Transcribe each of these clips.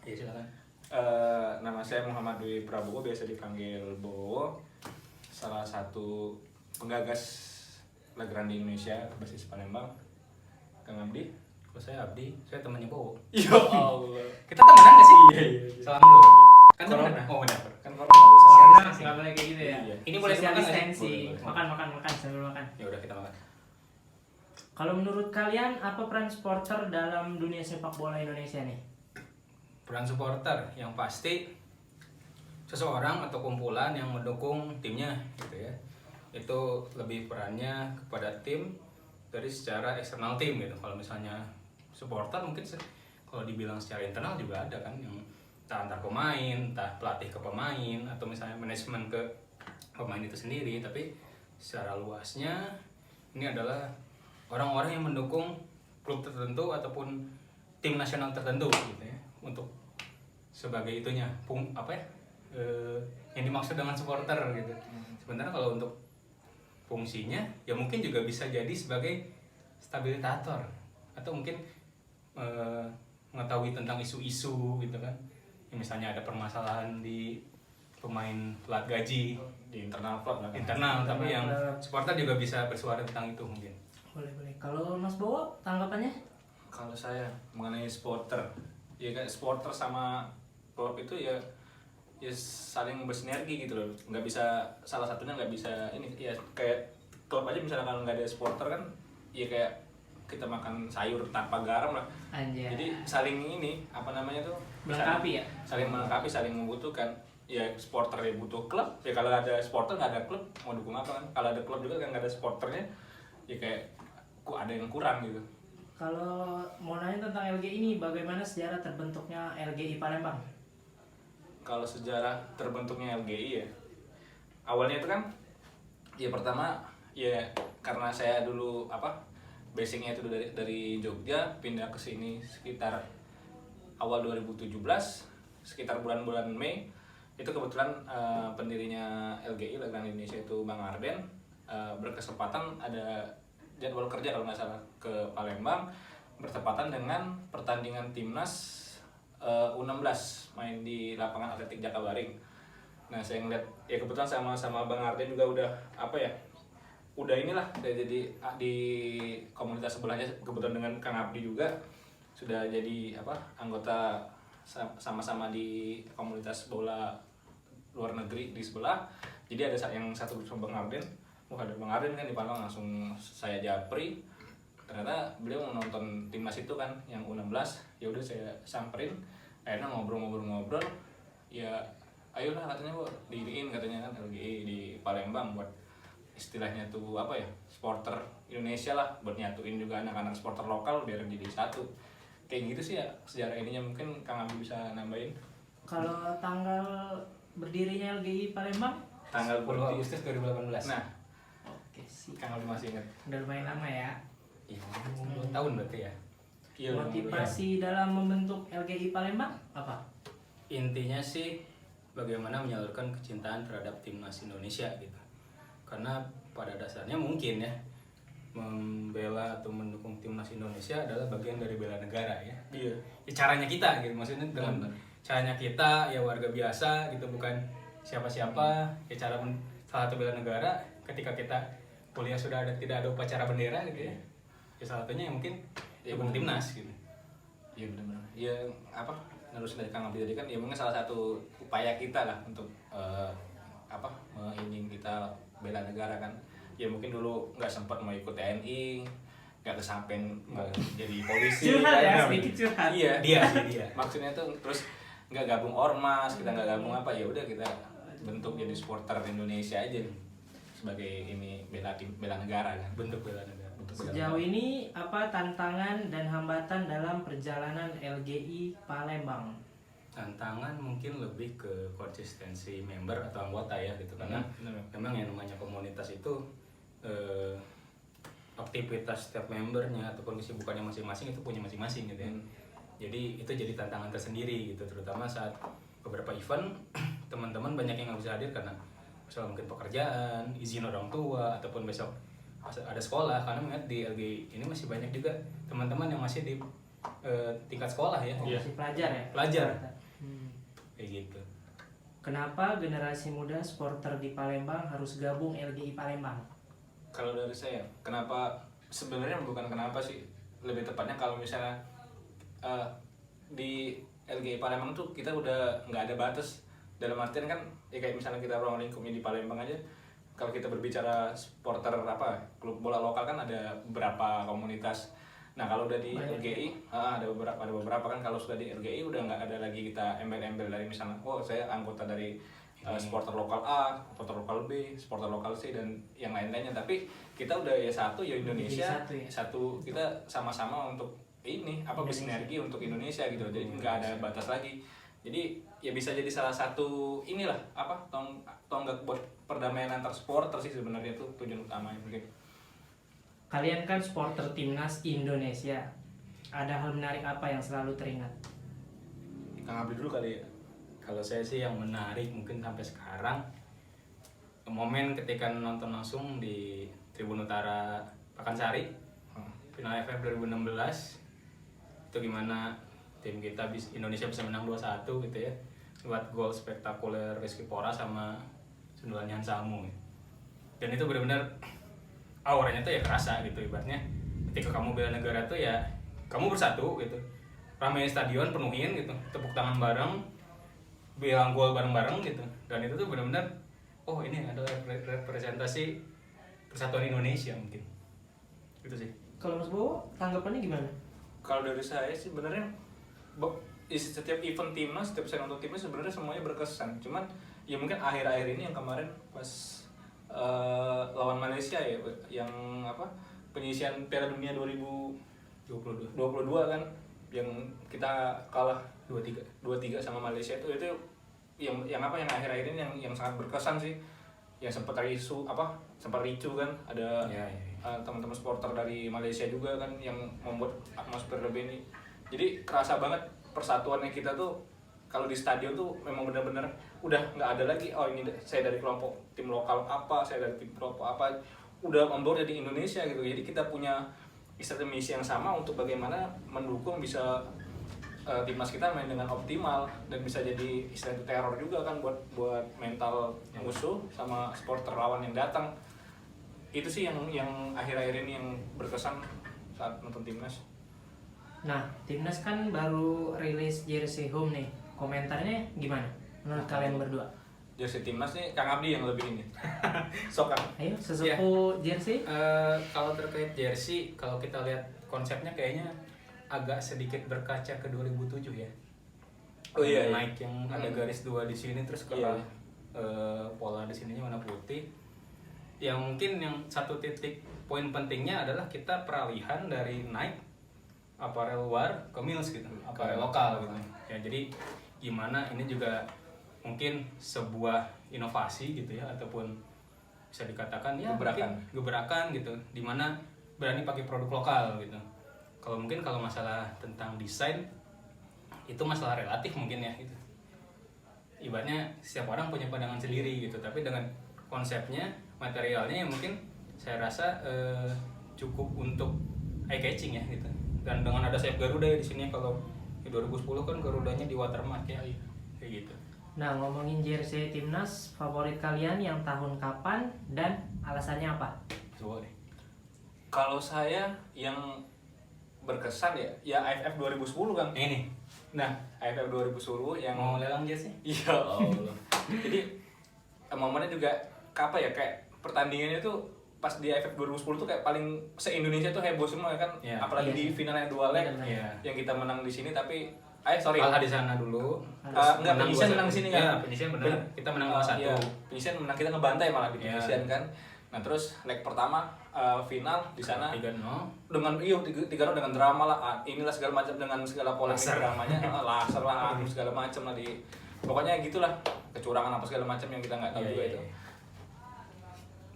Iya silakan. Nama saya Muhammad Dwi Prabowo, biasa dipanggil Bowo. Salah satu penggagas Legrand di Indonesia, basis Palembang. Kang Abdi. Kalau saya Abdi, saya temannya Bowo. Ya Allah. Kita temenan nggak sih? Iya. Salam dulu. Kan Corona. temenan. Oh benar. Kan corona nggak bisa. Karena nggak boleh kayak gitu ya. Iya. Ini boleh Social makan nggak sih? distancing. Boleh. Makan sambil makan. Ya udah kita makan. Kalau menurut kalian apa peran supporter dalam dunia sepak bola Indonesia nih? Peran supporter yang pasti seseorang atau kumpulan yang mendukung timnya gitu ya. Itu lebih perannya kepada tim dari secara eksternal tim gitu. Kalau misalnya supporter mungkin kalau dibilang secara internal juga ada kan yang entah antar pemain, entah pelatih ke pemain atau misalnya manajemen ke pemain itu sendiri. Tapi secara luasnya ini adalah orang-orang yang mendukung klub tertentu ataupun tim nasional tertentu gitu ya, untuk sebagai itunya yang dimaksud dengan supporter gitu. Sebenarnya kalau untuk fungsinya ya mungkin juga bisa jadi sebagai stabilisator atau mungkin mengetahui tentang isu-isu gitu kan. Ya, misalnya ada permasalahan di pemain telat gaji Di internal klub lah. internal, tapi yang supporter juga bisa bersuara tentang itu mungkin. Boleh. Kalau Mas Bowo tanggapannya? Kalau saya mengenai supporter, ya kan supporter sama klub itu ya saling bersinergi gitu loh. Nggak bisa salah satunya nggak bisa ini ya, kayak klub aja misalnya kalau nggak ada supporter kan ya kayak kita makan sayur tanpa garam lah. Anjay. Jadi saling ini apa namanya tuh Melengkapi ya? saling melengkapi, saling membutuhkan. Ya supporter ya butuh klub, ya kalau ada supporter nggak ada klub mau dukung apa kan. Kalau ada klub juga kan nggak ada supporternya ya kayak kok ada yang kurang gitu. Kalau mau nanya tentang LGI ini, bagaimana sejarah terbentuknya LGI Palembang? Kalau sejarah terbentuknya LGI ya, awalnya itu kan ya pertama ya karena saya dulu basicnya itu dari Jogja pindah ke sini sekitar awal 2017, sekitar bulan-bulan Mei itu kebetulan pendirinya LGI Legrand Indonesia itu Bang Arden berkesempatan ada jadwal kerja kalau nggak salah ke Palembang, bertepatan dengan pertandingan timnas U16 main di lapangan atletik Jakabaring. Nah saya ngeliat ya kebetulan sama Bang Arden juga udah inilah jadi di komunitas sebelahnya, kebetulan dengan Kang Abdi juga sudah jadi anggota sama-sama di komunitas bola luar negeri di sebelah. Jadi ada yang satu grup sama Bang Arden. Ada Bang Arden kan di Palembang, langsung saya japri. Ternyata beliau mau nonton timnas itu kan yang U16. Ya udah saya samperin. Akhirnya ngobrol-ngobrol. Ya ayolah katanya Bu, diriin katanya kan LGI di Palembang buat istilahnya tuh supporter Indonesia lah, buat nyatuin juga anak-anak supporter lokal biar jadi satu. Kayak gitu sih ya sejarah ininya, mungkin Kang Abi bisa nambahin. Kalau tanggal berdirinya LGI Palembang? Tanggal 10 Agustus 2018. Nah, Oke sih. Kang Abi masih ingat. Udah lumayan lama ya. Iya, 2 tahun berarti ya. Iya, Motivasi dalam membentuk LGI Palembang apa? Intinya sih bagaimana menyalurkan kecintaan terhadap timnas Indonesia gitu. Karena pada dasarnya mungkin ya membela atau mendukung timnas Indonesia adalah bagian dari bela negara ya. Iya. Ya, caranya kita gitu, maksudnya dengan caranya kita ya warga biasa gitu, bukan siapa-siapa. Ya salah satu bela negara ketika kita kuliah sudah tidak ada upacara bendera gitu ya. Ya salah satunya yang mungkin dukung timnas gitu. Iya benar-benar. Ya nerusin dari Kang Abdi tadi kan ya mungkin salah satu upaya kita lah untuk ingin kita bela negara kan. Ya mungkin dulu nggak sempat mau ikut TNI, nggak kesampean mau jadi polisi. Curhat ya, kan. sedikit curhat. Iya. Dia. Maksudnya tuh terus nggak gabung ormas, kita nggak gabung ya udah kita bentuk jadi supporter Indonesia aja sebagai ini bela negara kan. Bentuk bela negara. Sejauh ini apa tantangan dan hambatan dalam perjalanan LGI Palembang? Tantangan mungkin lebih ke konsistensi member atau anggota ya gitu, karena memang yang namanya komunitas itu aktivitas setiap membernya ataupun kesibukannya masing-masing itu punya masing-masing gitu ya. Jadi itu jadi tantangan tersendiri gitu, terutama saat beberapa event teman-teman banyak yang nggak bisa hadir karena misalnya mungkin pekerjaan, izin orang tua, ataupun besok ada sekolah. Karena melihat di LG ini masih banyak juga teman-teman yang masih di tingkat sekolah ya. Iya. Masih pelajar ya? Pelajar. Hmm. Kayak gitu. Kenapa generasi muda supporter di Palembang harus gabung LGI Palembang? Kalau dari saya, kenapa sebenarnya bukan kenapa sih, lebih tepatnya kalau misalnya di LGI Palembang tuh kita udah nggak ada batas, dalam artian kan ya kayak misalnya kita ruang lingkupnya di Palembang aja, kalau kita berbicara supporter apa klub bola lokal kan ada beberapa komunitas. Nah kalau udah di Banyak. LGI ada beberapa kan, kalau sudah di LGI udah nggak ada lagi kita embel-embel dari misalnya oh saya anggota dari supporter lokal A, supporter lokal B, supporter lokal C dan yang lain-lainnya, tapi kita udah ya satu ya Indonesia, Jadi satu ya? satu kita sama-sama untuk ini apa Indonesia. bersinergi untuk Indonesia gitu, jadi nggak ada batas lagi. Jadi ya bisa jadi salah satu inilah apa tonggak buat perdamaian antar supporter sih sebenarnya, itu tujuan utamanya mungkin. Kalian kan supporter timnas Indonesia. Ada hal menarik apa yang selalu teringat? Kang Abdi dulu kali ya. Kalau saya sih yang menarik mungkin sampai sekarang momen ketika nonton langsung di Tribun Utara Pakansari final AFF 2016, itu gimana tim kita Indonesia bisa menang 2-1 gitu ya, buat gol spektakuler Rizky Pora sama sundulan Yan Samu. Dan itu benar-benar auranya tuh ya kerasa gitu, ibaratnya ketika kamu bela negara tuh ya kamu bersatu gitu, ramein stadion, penuhin gitu, tepuk tangan bareng, bilang gol bareng-bareng gitu. Dan itu tuh benar-benar oh ini adalah representasi persatuan Indonesia mungkin gitu sih. Kalau Mas Bowo, tanggapannya gimana? Kalau dari saya sih sebenarnya setiap event timnas, setiap saya nonton timnas sebenarnya semuanya berkesan. Cuman ya mungkin akhir-akhir ini yang kemarin pas lawan Malaysia ya, yang apa penyisian Piala Dunia 2022 kan, yang kita kalah 2-3 sama Malaysia itu yang apa yang akhir-akhir ini yang sangat berkesan sih, yang sempat ricu kan, ada Ya. teman-teman supporter dari Malaysia juga kan yang membuat atmosfer lebih ini. Jadi kerasa banget persatuannya kita tuh kalau di stadion tuh memang benar-benar udah nggak ada lagi oh ini saya dari kelompok tim lokal apa, saya dari tim kelompok apa, udah membawa jadi Indonesia gitu. Jadi kita punya istilahnya misi yang sama untuk bagaimana mendukung bisa timnas kita main dengan optimal dan bisa jadi istilah teror juga kan buat mental musuh sama supporter lawan yang datang. Itu sih yang akhir-akhir ini yang berkesan saat nonton timnas. Nah, timnas kan baru rilis jersey home nih. Komentarnya gimana menurut kalian berdua? Jersey timnas nih Kang Abdi yang lebih ini. Sok Kang. Ayo, sesepuh jersey. Kalau terkait jersey, kalau kita lihat konsepnya kayaknya agak sedikit berkaca ke 2007 ya. Oh iya, iya. Naik yang ada garis 2 di sini, terus kalau pola di sininya warna putih. Yang mungkin yang satu titik poin pentingnya adalah kita peralihan dari Nike aparel luar ke Mills gitu, aparel lokal gitu. Ya jadi gimana ini juga mungkin sebuah inovasi gitu ya, ataupun bisa dikatakan ya gebrakan gitu, dimana berani pakai produk lokal gitu. Kalau mungkin kalau masalah tentang desain itu masalah relatif mungkin ya gitu. Ibaratnya setiap orang punya pandangan sendiri gitu, tapi dengan konsepnya, materialnya yang mungkin saya rasa cukup untuk eye catching ya gitu. Dan dengan ada sayap Garuda ya di sini, kalau di 2010 kan Garudanya di watermark ya, kayak gitu. Nah, ngomongin jersey timnas, favorit kalian yang tahun kapan dan alasannya apa? Coba deh. Kalau saya yang berkesan ya AFF 2010 kan. Ini Nah, AFF 2010 yang mau lelang jersey? iya Allah. Jadi momennya juga apa ya, kayak pertandingannya tuh pas di AFF 2010 tuh kayak paling se-Indonesia tuh heboh semua ya kan. Iya. Apalagi Iya di sih. finalnya 2 leg Iya. yang kita menang di sini tapi Kalah di sana dulu. Enggak, Menang penyisian 2-1. menang di sini Iya, kan. penyisian benar. Kita menang 1-1. Iya, penyisian menang, kita ngebantai malah di Iya. penyisian kan. Nah, terus leg pertama final di sana 3-0. dengan 3-0 dengan drama lah. Inilah segala macam dengan segala polemik Laser. dramanya, laser lah, segala macam lah di pokoknya gitulah, kecurangan apa segala macam yang kita nggak tahu Iya, juga iya, itu. iya.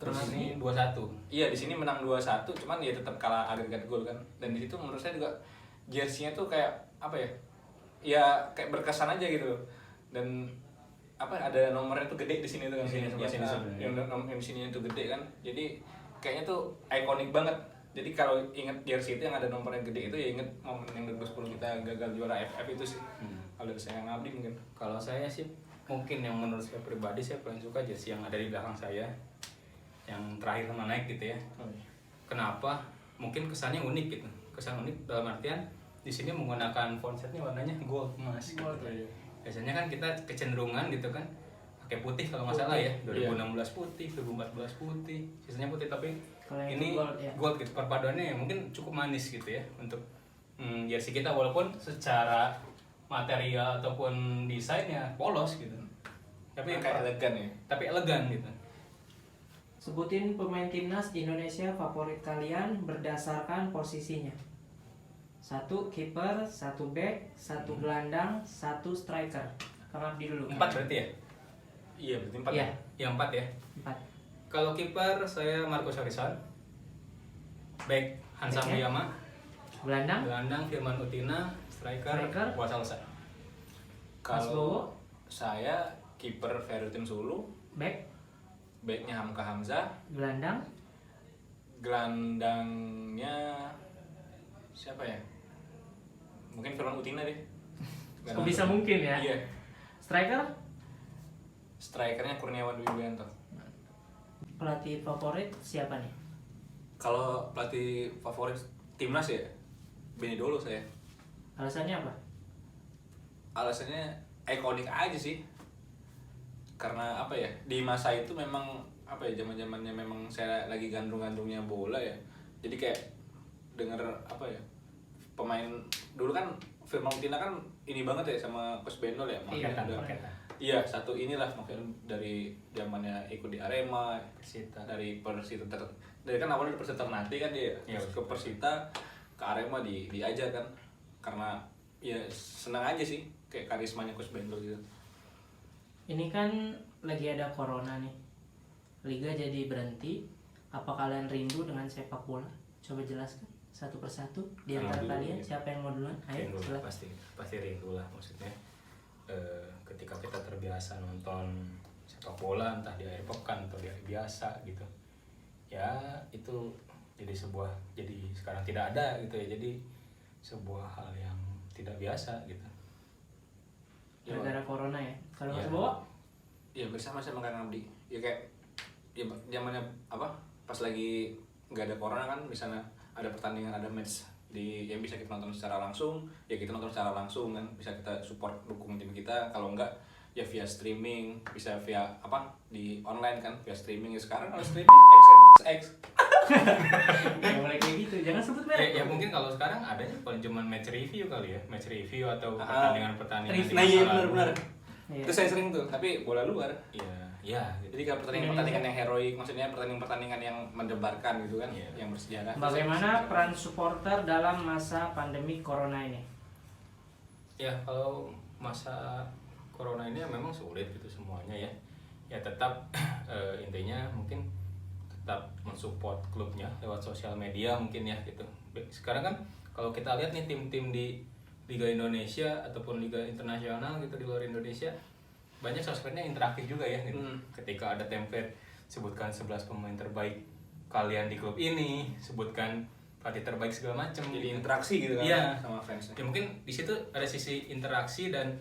Terus Terus ini ini 2-1. iya di sini menang 2-1, cuman ya tetap kalah agregat gol kan. Dan di situ menurut saya juga jersey-nya tuh kayak apa ya? Ya kayak berkesan aja gitu. Dan apa ada nomornya tuh gede di sini tuh kan. Di sini, sebelah sini Ya, sebenarnya. yang di sini tuh gede kan. Jadi kayaknya tuh ikonik banget Jadi kalau inget jersey itu yang ada nomornya gede itu ya inget momen yang 2010 kita gagal juara AFF itu sih. Kalau dari saya ngabdi mungkin. Kalau saya sih mungkin yang menurut saya pribadi saya paling suka jersey yang ada di belakang saya, yang terakhir sama Nike gitu ya. Kenapa? Mungkin kesannya unik gitu. Kesan unik dalam artian di sini menggunakan fontnya warnanya gold emas. Gold, Gitu. Biasanya kan kita kecenderungan gitu kan pakai putih kalau nggak salah ya. 2016 putih, 2014 putih, sisanya putih, tapi Kalau yang ini itu gold, ya. gold gitu. Perpaduannya ya mungkin cukup manis gitu ya untuk jersey kita, walaupun secara material ataupun desainnya polos gitu. Tapi Kayak elegan ya. tapi elegan gitu. Sebutin pemain timnas Indonesia favorit kalian berdasarkan posisinya. 1 kiper, 1 back, 1 gelandang, 1 striker. Kang Abdi dulu. 4 berarti ya? Iya, berarti 4 Iya, ya. Yang 4 ya. 4. Kalau kiper saya Marcus Horizon. Back Hansa Backnya? Muyama. Gelandang, Gelandang Firman Utina. Striker Striker? Wasalsa. Mas Bowo. Kalau saya kiper Ferrutin Sulu, back, backnya Hamka Hamzah, gelandang, gelandangnya siapa ya? Mungkin Firman Utina deh. kok bisa mungkin ya? Iya. Striker, Strikernya Kurniawan Dwi Wijanto. pelatih favorit siapa nih? Kalau pelatih favorit timnas ya, Benny Dolo saya. Alasannya apa? Alasannya ikonik aja sih. Karena apa ya? Di masa itu memang apa ya? Zaman-zamannya memang saya lagi gandrung-gandrungnya bola ya. Jadi kayak denger apa ya? Pemain dulu kan Firman Utina kan ini banget ya sama Coach Benol ya. Iya, udah- paketan. Iya, satu inilah mungkin dari zamannya ikut di Arema, Persita. dari Persita dari kan awalnya dari Persita Ternate kan dia, Iya, terus ke Persita, ke Arema diajar kan, karena ya senang aja sih kayak karismanya Coach Bento gitu. Ini kan lagi ada corona nih. Liga jadi berhenti. Apa kalian rindu dengan sepak bola? Coba jelaskan satu persatu di antara Rindu, kalian. ya. Siapa yang mau duluan? Ayo, Rindu, silakan. pasti rindu lah, maksudnya ketika kita terbiasa nonton sepak bola entah di akhir pekan atau di hari biasa gitu ya, itu jadi sekarang tidak ada gitu ya, jadi sebuah hal yang tidak biasa gitu. Gara-gara corona ya. Kalau Ya. Mas Bowo? Ya bersama sama Kang Abdi. Ya kayak ya zamannya apa? Pas lagi nggak ada corona kan, misalnya ada pertandingan, ada match yang bisa kita nonton secara langsung, ya kita nonton secara langsung kan, bisa kita support dukung tim kita. Kalau enggak ya via streaming, bisa via apa di online kan, via streaming. Ya sekarang kalau streaming X. Nggak boleh kayak gitu. Jangan sebut merek. Ya mungkin kalau sekarang adanya paling cuman match review kali ya, match review atau Ah, pertandingan review. di Nah iya masa lalu. benar-benar. Iya. Itu saya sering tuh, tapi bola luar. Ya gitu. Jadi kalau pertandingan-pertandingan yang heroik, maksudnya pertandingan-pertandingan yang mendebarkan gitu kan, Iya. yang bersejarah. Bagaimana peran supporter dalam masa pandemi corona ini? Ya kalau masa corona ini memang sulit gitu semuanya ya. Ya tetap intinya mungkin tetap mensupport klubnya lewat sosial media mungkin ya gitu. Sekarang kan kalau kita lihat nih tim-tim di Liga Indonesia ataupun Liga Internasional gitu di luar Indonesia, banyak sosmednya interaktif juga ya gitu. Ketika ada template sebutkan 11 pemain terbaik kalian di klub ini, sebutkan pelatih terbaik segala macam. Jadi interaksi gitu kan Iya. sama fansnya. Ya mungkin di situ ada sisi interaksi dan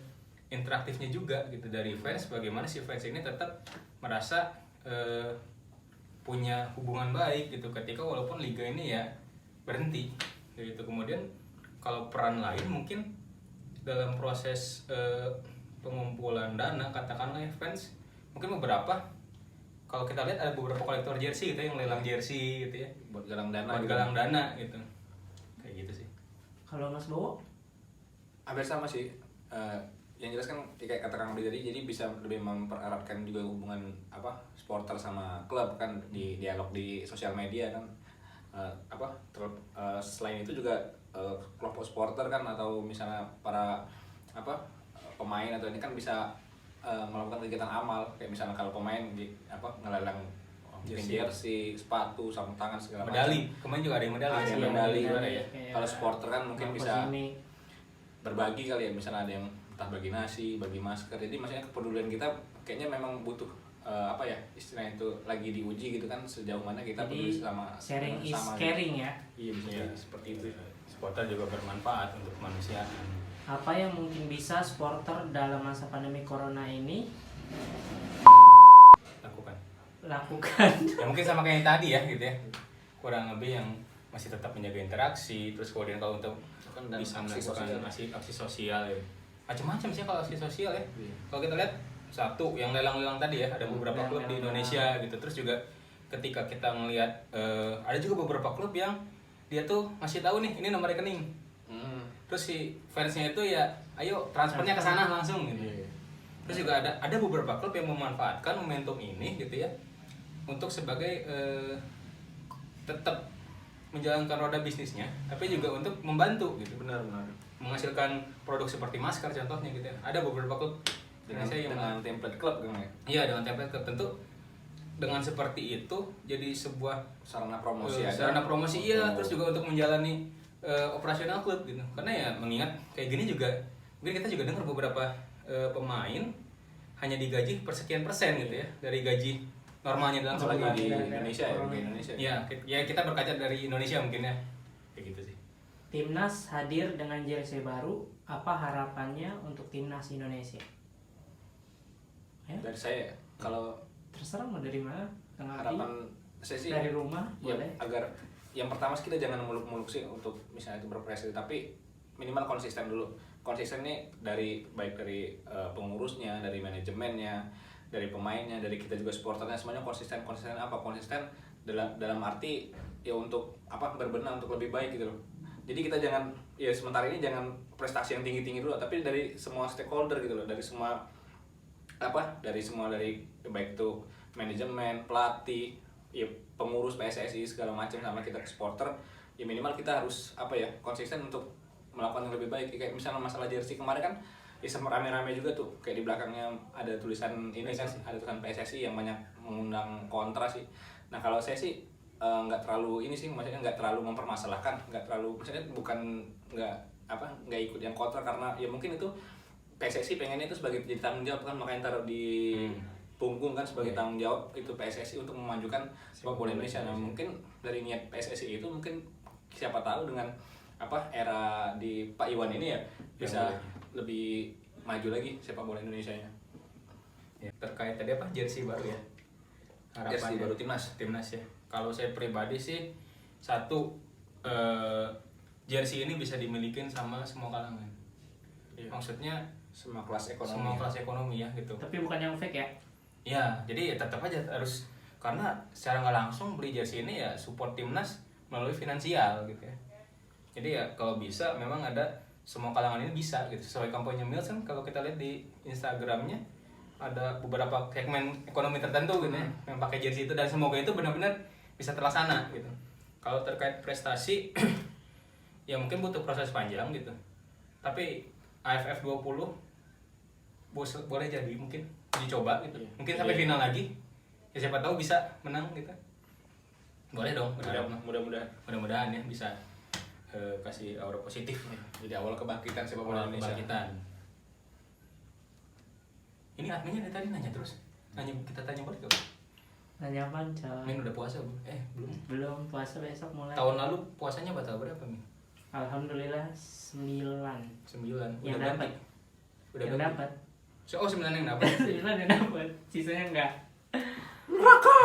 interaktifnya juga gitu dari fans, bagaimana si fans ini tetap merasa punya hubungan baik gitu ketika walaupun liga ini ya berhenti gitu. Kemudian kalau peran lain mungkin dalam proses pengumpulan dana, katakanlah ya fans, mungkin beberapa kalau kita lihat ada beberapa kolektor jersey gitu yang lelang jersey gitu ya, Buat galang dana. buat gitu. galang dana gitu, kayak gitu sih. Kalau Mas Bowo? Hampir sama sih. Yang jelas kan kayak kata Kang Abdi tadi, jadi bisa lebih mempereratkan juga hubungan apa supporter sama klub kan di dialog di sosial media kan. Selain itu juga kelompok supporter kan atau misalnya para pemain atau ini kan bisa melakukan kegiatan amal, kayak misalnya kalau pemain ngelelang jersey, sepatu, sarung tangan segala macam. Medali, kemarin juga ada yang medali, Ada ya, yang yang medali. juara ya. Kayak Kalau supporter kan mungkin Marcos bisa ini. berbagi kali ya, misalnya ada yang entah bagi nasi, bagi masker. Jadi maksudnya kepedulian kita kayaknya memang butuh apa ya istilahnya itu lagi diuji gitu kan sejauh mana kita Jadi, peduli sama sharing is sama caring ya. iya bisa Iya. jadi seperti itu. Supporter juga bermanfaat untuk kemanusiaan. Apa yang mungkin bisa supporter dalam masa pandemi corona ini lakukan? Ya mungkin sama kayak yang tadi ya gitu ya, kurang lebih yang masih tetap menjaga interaksi, terus kemudian kalau untuk Kan bisa aksi melakukan sosial. aksi sosial ya, macam-macam sih kalau aksi sosial ya. Iya. Kalau kita lihat satu yang lelang-lelang tadi ya, ada beberapa klub di Indonesia gitu, terus juga ketika kita melihat ada juga beberapa klub yang dia tuh ngasih tahu nih ini nomor rekening, terus si fansnya itu ya ayo transfernya ke sana langsung gitu. Iya. Terus juga ada beberapa klub yang memanfaatkan momentum ini gitu ya untuk sebagai tetap menjalankan roda bisnisnya, tapi juga untuk membantu gitu, Benar. menghasilkan produk seperti masker contohnya gitu ya. Ada beberapa klub Dengan template klub kan ya. iya dengan template klub, tentu dengan seperti itu jadi sebuah Sarana promosi sarana promosi iya, terus juga untuk menjalani operasional klub gitu. Karena ya mengingat kayak gini juga mungkin kita juga dengar beberapa pemain hanya digaji persekian persen gitu ya dari gaji normalnya dalam sebuah apalagi di liga. Indonesia ya, di Indonesia. Ya kita berkaca dari Indonesia mungkin ya kayak gitu sih. Timnas hadir dengan jersey baru, apa harapannya untuk timnas Indonesia? Ya, Dari saya kalau terserah mau dari mana? Tengah harapan saya sih dari rumah ya, boleh. agar yang pertama sih kita jangan muluk-muluk sih untuk misalnya itu berprestasi, tapi minimal konsisten dulu. Konsisten nih baik dari pengurusnya, dari manajemennya, dari pemainnya, dari kita juga supporternya, semuanya konsisten. Konsisten apa? Konsisten dalam arti ya untuk apa berbenah untuk lebih baik gitu loh. Jadi kita jangan ya sementara ini jangan prestasi yang tinggi-tinggi dulu, tapi dari semua stakeholder gitu loh, dari semua dari baik itu manajemen, pelatih, ya pengurus PSSI segala macam sama kita supporter, ya minimal kita harus konsisten untuk melakukan yang lebih baik. Kayak misalnya masalah jersey kemarin kan ya sama rame-rame juga tuh, kayak di belakangnya ada tulisan ini kan, ada tulisan PSSI yang banyak mengundang kontra sih. Nah kalau saya sih nggak terlalu ini sih, maksudnya nggak terlalu mempermasalahkan, nggak terlalu maksudnya bukan nggak ikut yang kontra, karena ya mungkin itu PSSI pengennya itu sebagai jadi tanggung jawab kan, makanya taruh di punggung kan sebagai tanggung jawab itu PSSI untuk memajukan sepak bola Indonesia. Nah mungkin dari niat PSSI itu mungkin siapa tahu dengan era di Pak Iwan ini ya bisa lebih maju lagi sepak bola Indonesia nya. Ya, terkait tadi jersey baru ya, Jersey baru timnas ya. Kalau saya pribadi sih satu jersey ini bisa dimiliki sama semua kalangan. Iya. Maksudnya Semua kelas ekonomi. semua kelas ekonomi ya gitu. Tapi bukan yang fake ya. Ya, jadi ya tetap aja harus, karena secara nggak langsung beli jersey ini ya support timnas melalui finansial gitu ya. Jadi ya kalau bisa memang ada semua kalangan ini bisa gitu, sesuai kampanye Mills kan kalau kita lihat di Instagramnya ada beberapa segmen ekonomi tertentu gitu ya yang pakai jersey itu, dan semoga itu benar-benar bisa terlaksana gitu. Kalau terkait prestasi ya mungkin butuh proses panjang gitu, tapi AFF 20 boleh jadi mungkin dicoba gitu, mungkin sampai final lagi ya, siapa tahu bisa menang gitu. Boleh dong, mudah-mudahan ya bisa kasih aura positif. Jadi awal kebangkitan sepak bola Awal Indonesia. kebangkitan. Ini adminnya dari tadi nanya terus, kita tanya balik tuh. Nanya apaan coy? Min udah puasa belum? Belum. Belum, puasa besok mulai. Tahun lalu puasanya batal berapa Min? Alhamdulillah 9. 9. Yang Udah dapat. ganti? Udah Yang ganti? dapat. 9 yang dapat. 9 yang dapat. Sisanya enggak. Neraka.